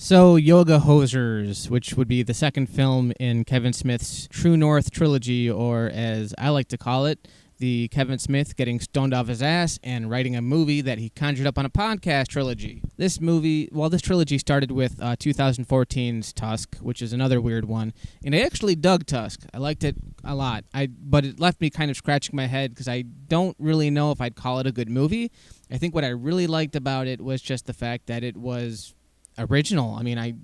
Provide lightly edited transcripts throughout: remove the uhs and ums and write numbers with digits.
So, Yoga Hosers, which would be the second film in Kevin Smith's True North trilogy, or as I like to call it, the Kevin Smith getting stoned off his ass and writing a movie that he conjured up on a podcast trilogy. This trilogy started with 2014's Tusk, which is another weird one, and I actually dug Tusk. I liked it a lot, but it left me kind of scratching my head because I don't really know if I'd call it a good movie. I think what I really liked about it was just the fact that it was original. I mean, I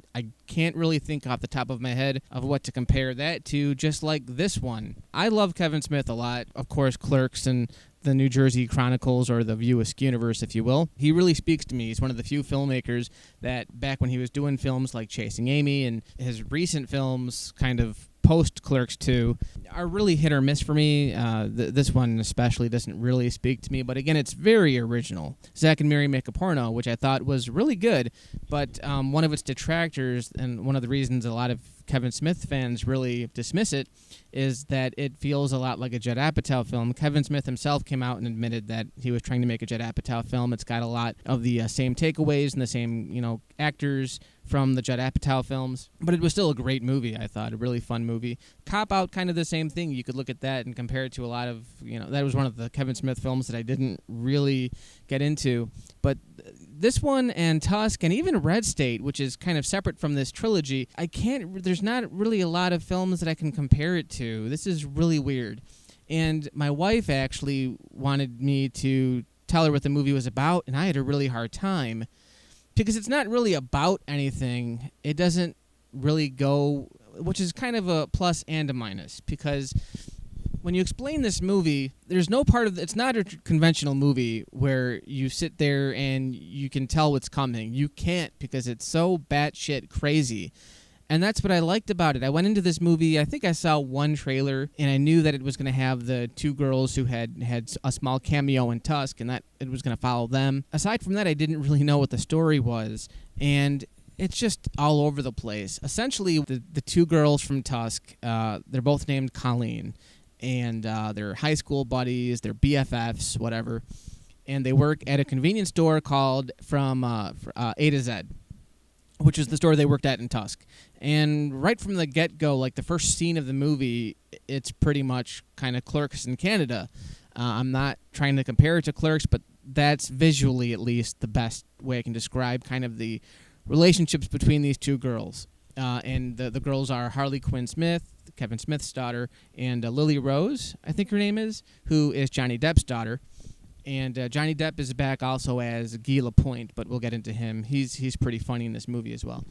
can't really think off the top of my head of what to compare that to, just like this one. I love Kevin Smith a lot. Of course, Clerks and the New Jersey Chronicles, or the Mewes universe, if you will. He really speaks to me. He's one of the few filmmakers that back when he was doing films like Chasing Amy and his recent films kind of post-Clerks 2 are really hit or miss for me. This one especially doesn't really speak to me, but again, it's very original. Zack and Miri Make a Porno, which I thought was really good, but one of its detractors, and one of the reasons a lot of Kevin Smith fans really dismiss it, is that it feels a lot like a Judd Apatow film. Kevin Smith himself came out and admitted that he was trying to make a Judd Apatow film. It's got a lot of the same takeaways and the same, actors from the Judd Apatow films, but it was still a great movie, I thought, a really fun movie. Cop Out, kind of the same thing. You could look at that and compare it to a lot of, that was one of the Kevin Smith films that I didn't really get into, but this one and Tusk and even Red State, which is kind of separate from this trilogy, there's not really a lot of films that I can compare it to. This is really weird. And my wife actually wanted me to tell her what the movie was about, and I had a really hard time because it's not really about anything. It doesn't really go, which is kind of a plus and a minus, because when you explain this movie, there's no part of it's not a conventional movie where you sit there and you can tell what's coming. You can't, because it's so batshit crazy. And that's what I liked about it. I went into this movie, I think I saw one trailer, and I knew that it was going to have the two girls who had a small cameo in Tusk, and that it was going to follow them. Aside from that, I didn't really know what the story was, and it's just all over the place. Essentially, the two girls from Tusk, they're both named Colleen, and they're high school buddies, they're BFFs, whatever, and they work at a convenience store called From A to Z, which is the store they worked at in Tusk. And right from the get-go, like the first scene of the movie, it's pretty much kind of Clerks in Canada. I'm not trying to compare it to Clerks, but that's visually at least the best way I can describe kind of the relationships between these two girls. And the girls are Harley Quinn Smith, Kevin Smith's daughter, and Lily Rose, I think her name is, who is Johnny Depp's daughter. And Johnny Depp is back also as Guy Lapointe, but we'll get into him. He's pretty funny in this movie as well.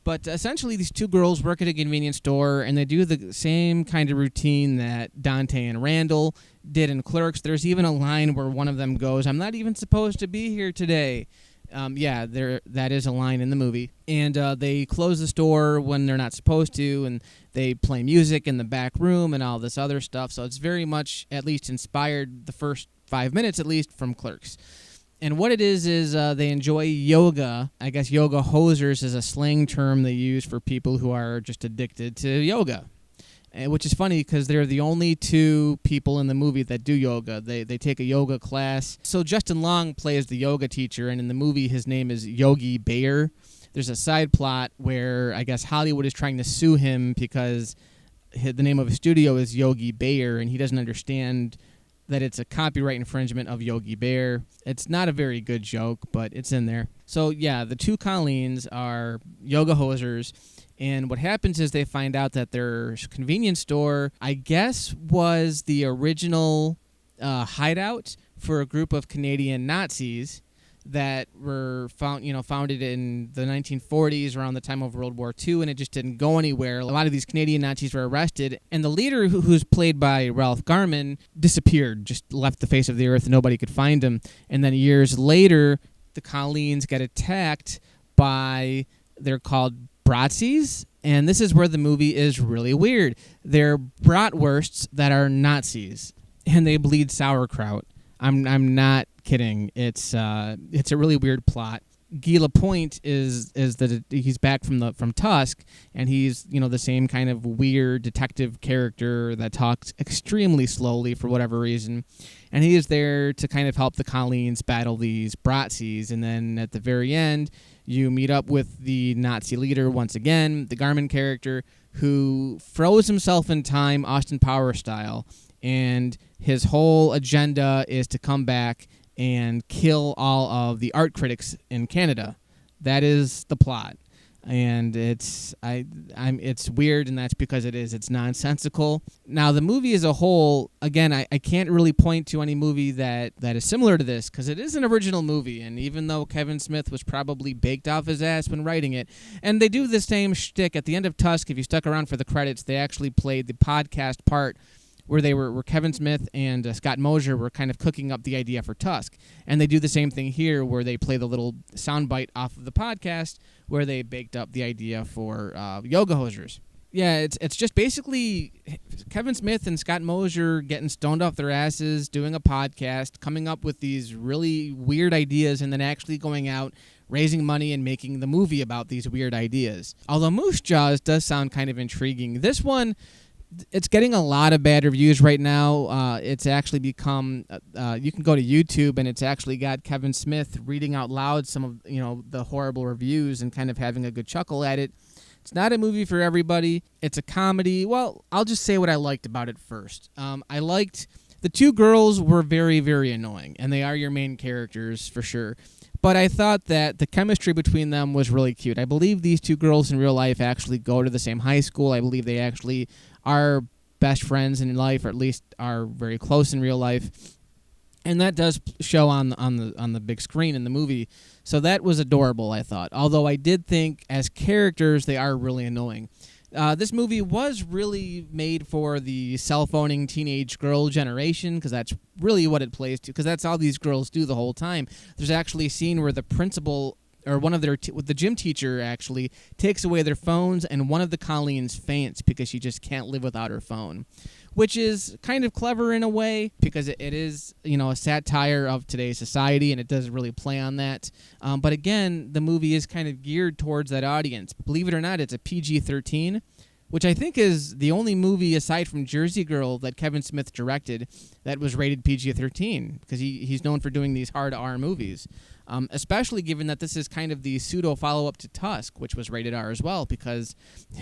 But essentially, these two girls work at a convenience store, and they do the same kind of routine that Dante and Randall did in Clerks. There's even a line where one of them goes, "I'm not even supposed to be here today." That is a line in the movie. And they close the store when they're not supposed to, and they play music in the back room and all this other stuff. So it's very much, at least inspired the first 5 minutes, at least, from Clerks. And what it is they enjoy yoga. I guess yoga hosers is a slang term they use for people who are just addicted to yoga. Which is funny because they're the only two people in the movie that do yoga. They take a yoga class. So Justin Long plays the yoga teacher, and in the movie his name is Yogi Bear. There's a side plot where I guess Hollywood is trying to sue him because the name of his studio is Yogi Bear, and he doesn't understand that it's a copyright infringement of Yogi Bear. It's not a very good joke, but it's in there. So yeah, the two Colleens are yoga hosers, and what happens is they find out that their convenience store, I guess, was the original hideout for a group of Canadian Nazis that were founded in the 1940s around the time of World War II, and it just didn't go anywhere. A lot of these Canadian Nazis were arrested, and the leader, who's played by Ralph Garman, disappeared, just left the face of the earth, and nobody could find him. And then years later, the Colleens get attacked by, they're called Bratzies, and this is where the movie is really weird. They're bratwursts that are Nazis, and they bleed sauerkraut. I'm not kidding. It's a really weird plot. Guy Lapointe is he's back from Tusk, and he's the same kind of weird detective character that talks extremely slowly for whatever reason, and he is there to kind of help the Colleens battle these Bratzies. And then at the very end, You meet up with the Nazi leader once again, the Garmin character, who froze himself in time, Austin Powers style, and his whole agenda is to come back and kill all of the art critics in Canada. That is the plot. And it's weird, and that's because it's nonsensical. Now, the movie as a whole, again, I can't really point to any movie that is similar to this, because it is an original movie, and even though Kevin Smith was probably baked off his ass when writing it, and they do the same shtick at the end of Tusk. If you stuck around for the credits, they actually played the podcast part where Kevin Smith and Scott Mosier were kind of cooking up the idea for Tusk. And they do the same thing here, where they play the little soundbite off of the podcast where they baked up the idea for Yoga Hosers. Yeah, it's just basically Kevin Smith and Scott Mosier getting stoned off their asses, doing a podcast, coming up with these really weird ideas, and then actually going out, raising money, and making the movie about these weird ideas. Although Moose Jaws does sound kind of intriguing. This one, it's getting a lot of bad reviews right now. It's actually become, you can go to YouTube, and it's actually got Kevin Smith reading out loud some of the horrible reviews and kind of having a good chuckle at it. It's not a movie for everybody. It's a comedy. Well, I'll just say what I liked about it first. I liked the two girls were very, very annoying, and they are your main characters for sure. But I thought that the chemistry between them was really cute. I believe these two girls in real life actually go to the same high school. I believe they actually are best friends in life, or at least are very close in real life. And that does show on the big screen in the movie. So that was adorable, I thought. Although I did think, as characters, they are really annoying. This movie was really made for the cell-phoning teenage girl generation, because that's really what it plays to, because that's all these girls do the whole time. There's actually a scene where the principal, or one of their, the gym teacher actually, takes away their phones, and one of the Colleens faints because she just can't live without her phone, which is kind of clever in a way, because it is, a satire of today's society, and it does really play on that. But again, the movie is kind of geared towards that audience. Believe it or not, it's a PG-13, which I think is the only movie aside from Jersey Girl that Kevin Smith directed that was rated PG-13, because he's known for doing these hard R movies. Especially given that this is kind of the pseudo follow-up to Tusk, which was rated R as well, because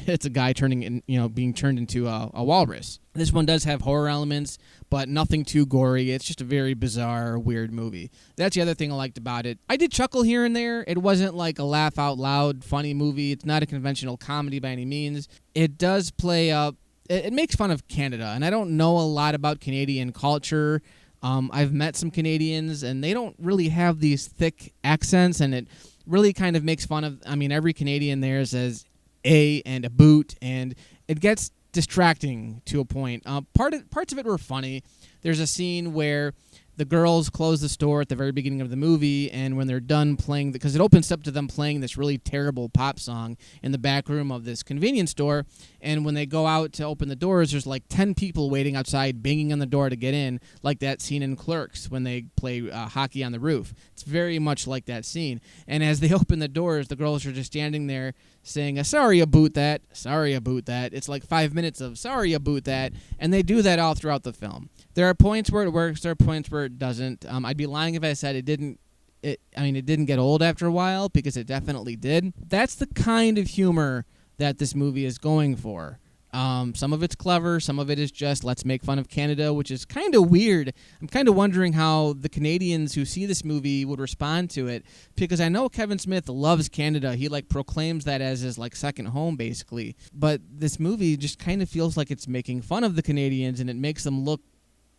it's a guy being turned into a walrus. This one does have horror elements, but nothing too gory. It's just a very bizarre, weird movie. That's the other thing I liked about it. I did chuckle here and there. It wasn't like a laugh-out-loud, funny movie. It's not a conventional comedy by any means. It does play up. It makes fun of Canada, and I don't know a lot about Canadian culture. I've met some Canadians, and they don't really have these thick accents, and it really kind of makes fun of, every Canadian there says a and a boot, and it gets distracting to a point. Parts of it were funny. There's a scene where the girls close the store at the very beginning of the movie, and when they're done playing, because it opens up to them playing this really terrible pop song in the back room of this convenience store, and when they go out to open the doors, there's like 10 people waiting outside, banging on the door to get in, like that scene in Clerks when they play hockey on the roof. It's very much like that scene. And as they open the doors, the girls are just standing there saying, sorry about that, sorry about that. It's like 5 minutes of sorry about that, and they do that all throughout the film. There are points where it works, there are points where it doesn't. I'd be lying if I said it didn't get old after a while, because it definitely did. That's the kind of humor that this movie is going for. Some of it's clever, some of it is just let's make fun of Canada, which is kind of weird. I'm kind of wondering how the Canadians who see this movie would respond to it, because I know Kevin Smith loves Canada. He proclaims that as his second home, basically. But this movie just kind of feels like it's making fun of the Canadians, and it makes them look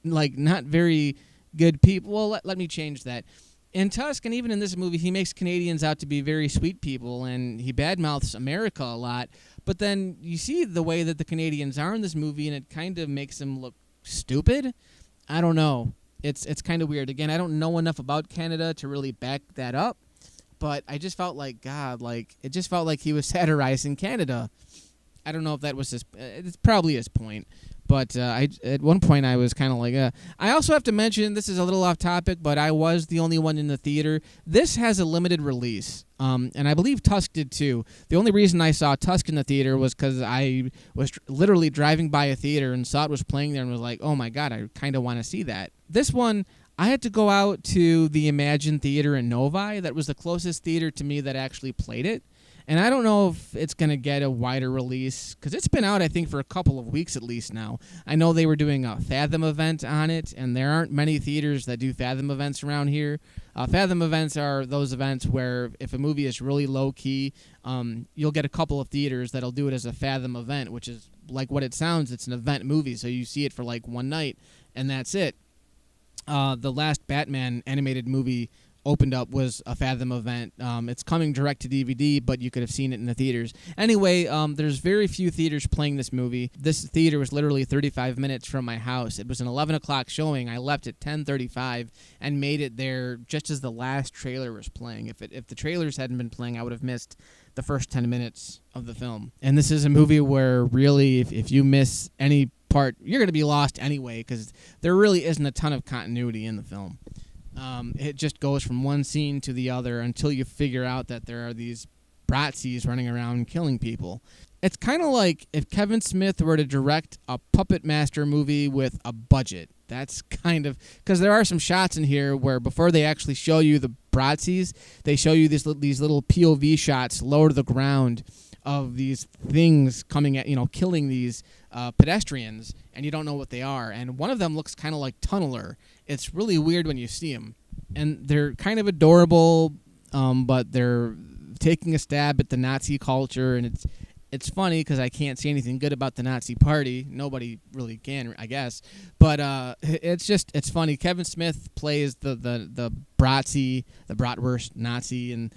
like not very good people. Well, let me change that. In Tusk, and even in this movie, he makes Canadians out to be very sweet people, and he badmouths America a lot. But then you see the way that the Canadians are in this movie, and it kind of makes them look stupid. I don't know. It's kind of weird. Again, I don't know enough about Canada to really back that up, but I just felt like, God, it just felt like he was satirizing Canada. I don't know if that was it's probably his point. But at one point I was kind of like, I also have to mention, this is a little off topic, but I was the only one in the theater. This has a limited release, and I believe Tusk did too. The only reason I saw Tusk in the theater was because I was literally driving by a theater and saw it was playing there and was like, oh my God, I kind of want to see that. This one, I had to go out to the Imagine Theater in Novi. That was the closest theater to me that actually played it. And I don't know if it's going to get a wider release, because it's been out, I think, for a couple of weeks at least now. I know they were doing a Fathom event on it, and there aren't many theaters that do Fathom events around here. Fathom events are those events where if a movie is really low-key, you'll get a couple of theaters that'll do it as a Fathom event, which is like what it sounds. It's an event movie, so you see it for like one night, and that's it. The last Batman animated movie opened up was a Fathom event. It's coming direct to DVD, but you could have seen it in the theaters. Anyway, there's very few theaters playing this movie. This theater was literally 35 minutes from my house. It was an 11 o'clock showing. I left at 10:35 and made it there just as the last trailer was playing. If the trailers hadn't been playing, I would have missed the first 10 minutes of the film. And this is a movie where really, if you miss any part, you're going to be lost anyway, because there really isn't a ton of continuity in the film. It just goes from one scene to the other until you figure out that there are these Bratzies running around killing people. It's kind of like if Kevin Smith were to direct a Puppet Master movie with a budget. That's kind of... Because there are some shots in here where before they actually show you the Bratzies, they show you these little POV shots lower to the ground of these things coming at, killing these pedestrians, and you don't know what they are. And one of them looks kind of like Tunneler. It's really weird when you see them. And they're kind of adorable, but they're taking a stab at the Nazi culture, and it's funny because I can't see anything good about the Nazi party. Nobody really can, I guess. But it's funny. Kevin Smith plays the Bratzi, the Bratwurst Nazi, and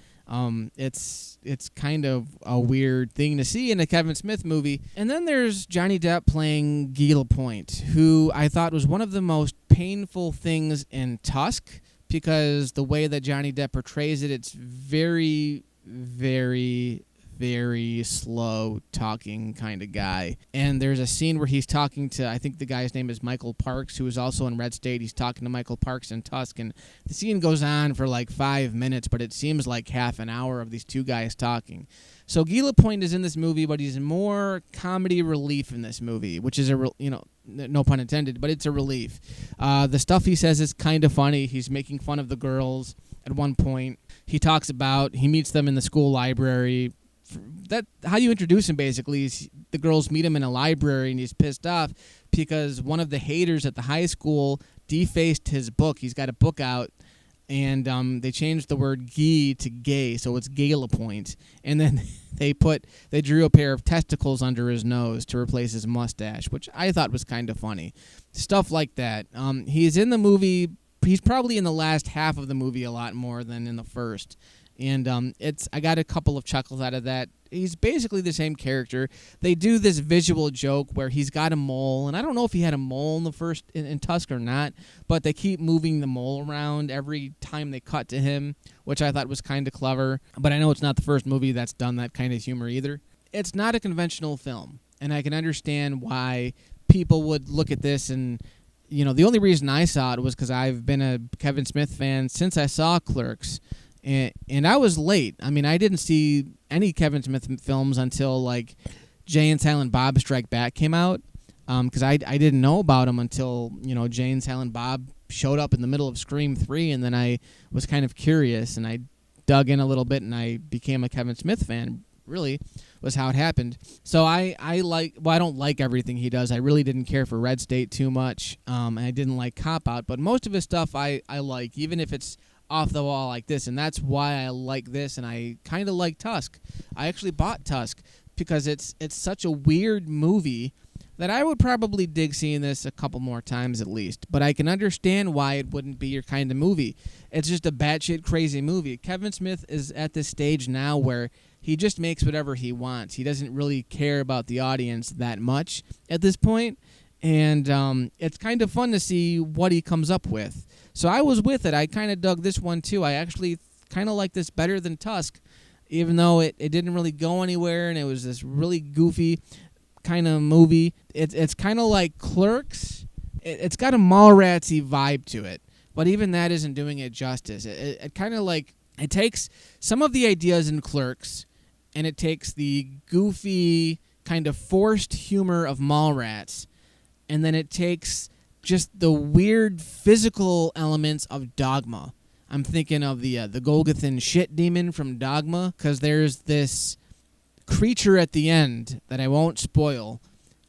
it's kind of a weird thing to see in a Kevin Smith movie. And then there's Johnny Depp playing Guy Lapointe, who I thought was one of the most painful things in Tusk, because the way that Johnny Depp portrays it, it's very, very, very slow talking kind of guy. And there's a scene where he's talking to, I think the guy's name is Michael Parks, who is also in Red State. He's talking to Michael Parks in Tusk, and the scene goes on for like 5 minutes, but it seems like half an hour of these two guys talking. So Guy Lapointe is in this movie, but he's more comedy relief in this movie, which is no pun intended, but it's a relief. The stuff he says is kind of funny. He's making fun of the girls at one point. He meets them in the school library. That how you introduce him basically is the girls meet him in a library, and he's pissed off because one of the haters at the high school defaced his book. He's got a book out, and they changed the word "gay" to "gay," so it's Guy Lapointe. And then they drew a pair of testicles under his nose to replace his mustache, which I thought was kind of funny. Stuff like that. He's in the movie. He's probably in the last half of the movie a lot more than in the first. And I got a couple of chuckles out of that. He's basically the same character. They do this visual joke where he's got a mole, and I don't know if he had a mole in the first in Tusk or not, but they keep moving the mole around every time they cut to him, which I thought was kind of clever. But I know it's not the first movie that's done that kind of humor either. It's not a conventional film, and I can understand why people would look at this and... the only reason I saw it was because I've been a Kevin Smith fan since I saw Clerks. And I was late. I mean, I didn't see any Kevin Smith films until, like, Jay and Silent Bob Strike Back came out, because I didn't know about them until, Jay and Silent Bob showed up in the middle of Scream 3, and then I was kind of curious, and I dug in a little bit, and I became a Kevin Smith fan, really, was how it happened. So I don't like everything he does. I really didn't care for Red State too much, and I didn't like Cop Out, but most of his stuff I like, even if it's off the wall like this, and that's why I like this, and I kind of like Tusk. I actually bought Tusk because it's such a weird movie that I would probably dig seeing this a couple more times at least, but I can understand why it wouldn't be your kind of movie. It's just a batshit crazy movie. Kevin Smith is at this stage now where he just makes whatever he wants. He doesn't really care about the audience that much at this point, and it's kind of fun to see what he comes up with. So I was with it. I kind of dug this one, too. I actually kind of like this better than Tusk, even though it didn't really go anywhere, and it was this really goofy kind of movie. It's kind of like Clerks. It's got a Mallratsy vibe to it, but even that isn't doing it justice. It kind of like... It takes some of the ideas in Clerks, and it takes the goofy, kind of forced humor of Mallrats, and then it takes... just the weird physical elements of Dogma. I'm thinking of the Golgothan shit demon from Dogma, because there's this creature at the end that I won't spoil.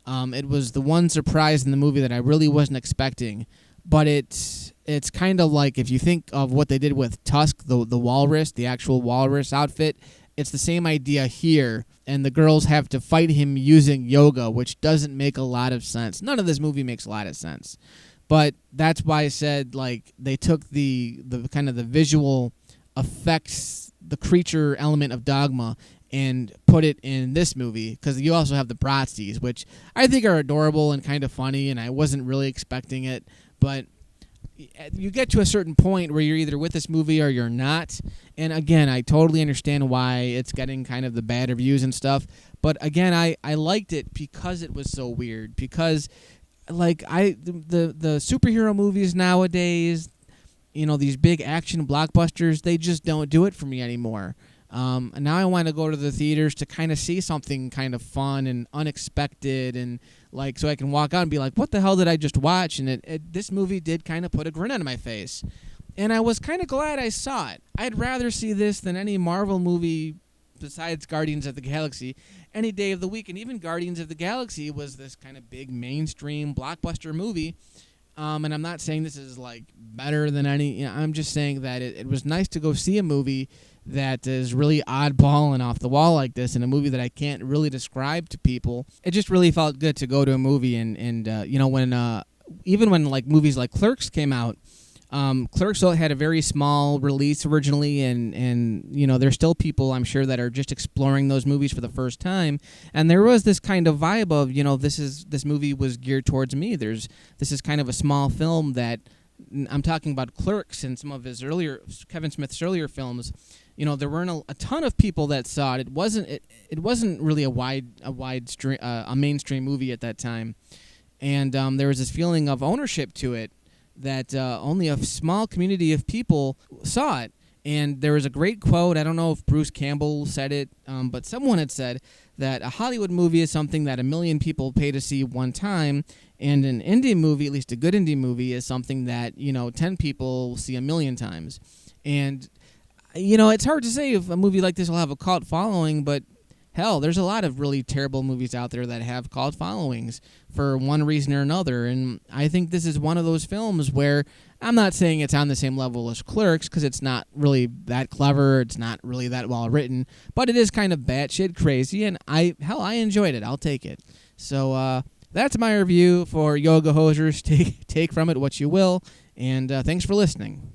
It was the one surprise in the movie that I really wasn't expecting, but it's kind of like if you think of what they did with Tusk, the walrus, the actual walrus outfit. It's the same idea here, and the girls have to fight him using yoga, which doesn't make a lot of sense. None of this movie makes a lot of sense, but that's why I said like they took the kind of the visual effects, the creature element of Dogma, and put it in this movie, because you also have the Bratzies, which I think are adorable and kind of funny, and I wasn't really expecting it, but you get to a certain point where you're either with this movie or you're not. And again, I totally understand why it's getting kind of the bad reviews and stuff. But again, I liked it because it was so weird. Because like the superhero movies nowadays, you know, these big action blockbusters, they just don't do it for me anymore. And now I want to go to the theaters to kind of see something kind of fun and unexpected, and like so I can walk out and be like, what the hell did I just watch? And this movie did kind of put a grin on my face. And I was kind of glad I saw it. I'd rather see this than any Marvel movie besides Guardians of the Galaxy any day of the week. And even Guardians of the Galaxy was this kind of big mainstream blockbuster movie. And I'm not saying this is like better than any, you know, I'm just saying that it was nice to go see a movie that is really oddball and off the wall like this, in a movie that I can't really describe to people. It just really felt good to go to a movie and you know, when even when like movies like Clerks came out, Clerks had a very small release originally, and you know, there's still people I'm sure that are just exploring those movies for the first time, and there was this kind of vibe of, you know, this movie was geared towards me. This is kind of a small film that I'm talking about Clerks and some of his earlier Kevin Smith's earlier films. You know, there weren't a ton of people that saw it. It wasn't really a mainstream movie at that time, and there was this feeling of ownership to it that only a small community of people saw it. And there was a great quote. I don't know if Bruce Campbell said it, but someone had said that a Hollywood movie is something that 1 million people pay to see one time, and an indie movie, at least a good indie movie, is something that, you know, 10 people see 1 million times. And you know, it's hard to say if a movie like this will have a cult following, but hell, there's a lot of really terrible movies out there that have cult followings for one reason or another, and I think this is one of those films where I'm not saying it's on the same level as Clerks, because it's not really that clever, it's not really that well written, but it is kind of batshit crazy, and I enjoyed it. I'll take it. So that's my review for Yoga Hosers. Take from it what you will, and thanks for listening.